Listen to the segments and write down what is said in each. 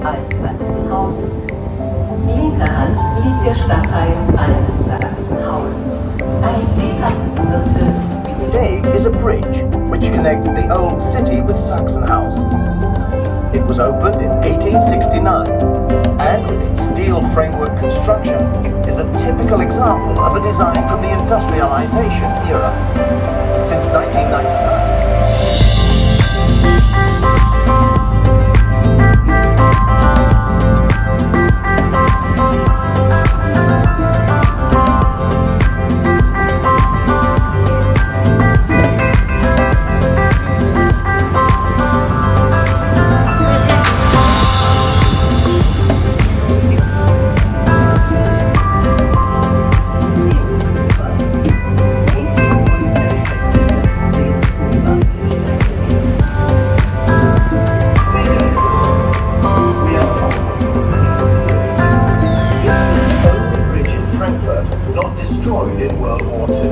Alt-Sachsenhausen. Linker Hand liegt der Stadtteil Alt-Sachsenhausen. Ein lebhaftes Viertel. Today is a bridge which connects the old city with Sachsenhausen. It was opened in 1869 and with its steel framework construction is a typical example of a design from the industrialization era. Since 1999, not destroyed in World War II,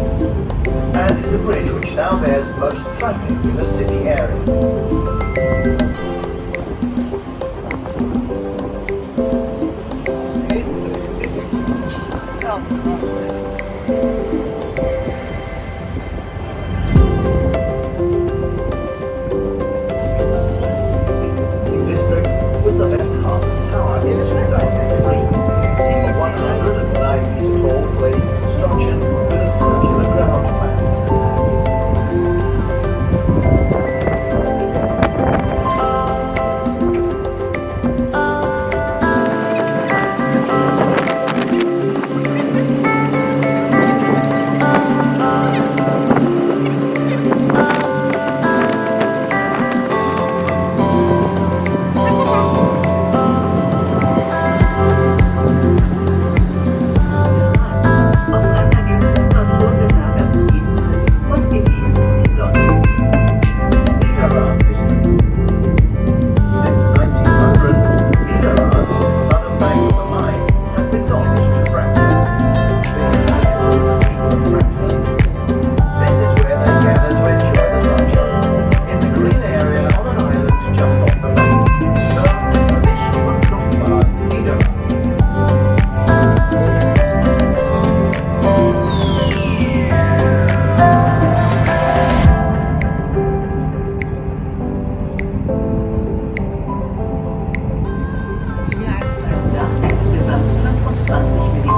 and is the bridge which now bears most traffic in the city area. District was the best half tower in 2003. 109 tall glazed construction with a circular ground plan. Insgesamt 25 Millionen